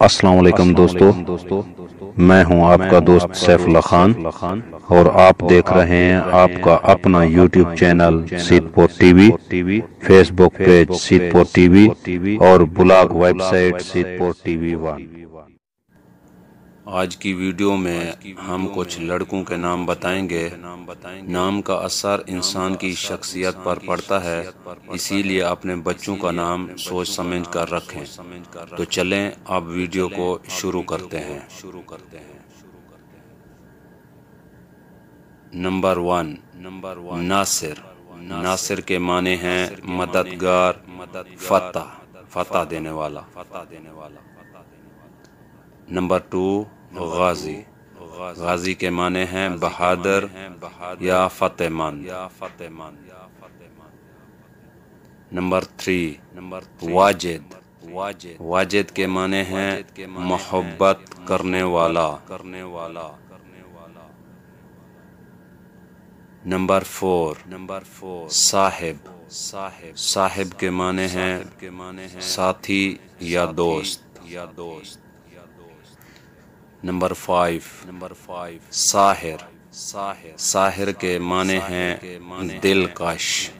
السلام علیکم دوستو، میں ہوں آپ کا دوست سیف اللہ خان اور آپ دیکھ رہے ہیں آپ کا اپنا یوٹیوب چینل سید پور ٹی وی، فیس بک پیج سید پور ٹی وی اور بلاگ ویب سائٹ سید پور ٹی وی 1۔ آج کی ویڈیو میں ہم کچھ لڑکوں کے نام بتائیں گے۔ نام کا اثر انسان کی شخصیت پر پڑتا ہے، اسی لیے اپنے بچوں کا نام سوچ سمجھ کر رکھیں۔ تو چلیں اب ویڈیو کو شروع کرتے ہیں۔ نمبر 1، ناصر۔ ناصر کے معنی ہیں مددگار، فتح دینے والا۔ نمبر 2، غازی۔ غازی کے معنی ہیں بہادر یا فتح مند۔ نمبر 3، واجد۔ واجد کے معنی ہیں محبت کرنے والا۔ نمبر 4، صاحب۔ صاحب کے معنی ہیں ساتھی یا دوست۔ نمبر 5، ساحر۔ ساحر کے معنی ہیں دلکش۔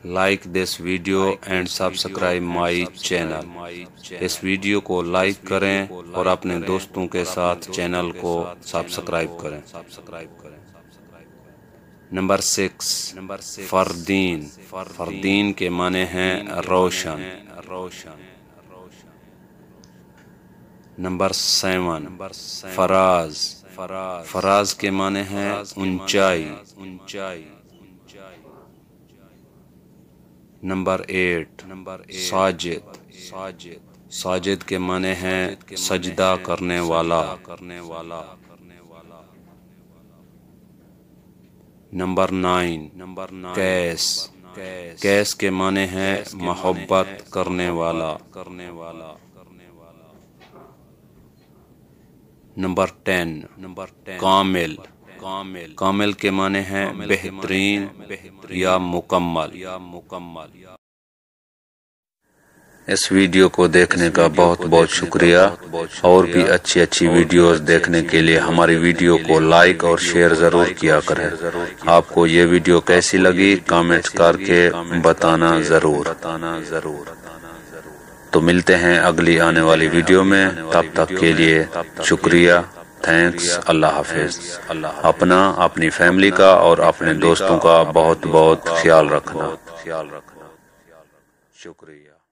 Like this video and subscribe my channel. اس ویڈیو کو لائک کریں اور اپنے دوستوں کے ساتھ چینل کو سبسکرائب کریں۔ نمبر 6، فردین۔ فردین کے معنی ہیں روشن۔ نمبر 7، فراز۔ فراز کے معنی ہیں اونچائی۔ نمبر 8، ساجد۔ ساجد کے معنی ہیں سجدہ کرنے والا۔ نمبر 9، قیس۔ قیس کے معنی ہیں محبت کرنے والا۔ نمبر 10، کامل۔ کامل کے معنی ہیں بہترین یا مکمل۔ اس ویڈیو کو دیکھنے کا بہت بہت شکریہ۔ اور بھی اچھی ویڈیوز دیکھنے کے لیے ہماری ویڈیو کو لائک اور شیئر ضرور کیا کریں۔ آپ کو یہ ویڈیو کیسی لگی کامنٹ کر کے بتانا ضرور۔ تو ملتے ہیں اگلی آنے والی ویڈیو میں، تب تک کے لیے شکریہ، تھینکس، اللہ حافظ۔ اپنا، اپنی فیملی کا اور اپنے دوستوں کا بہت بہت خیال رکھنا۔ شکریہ۔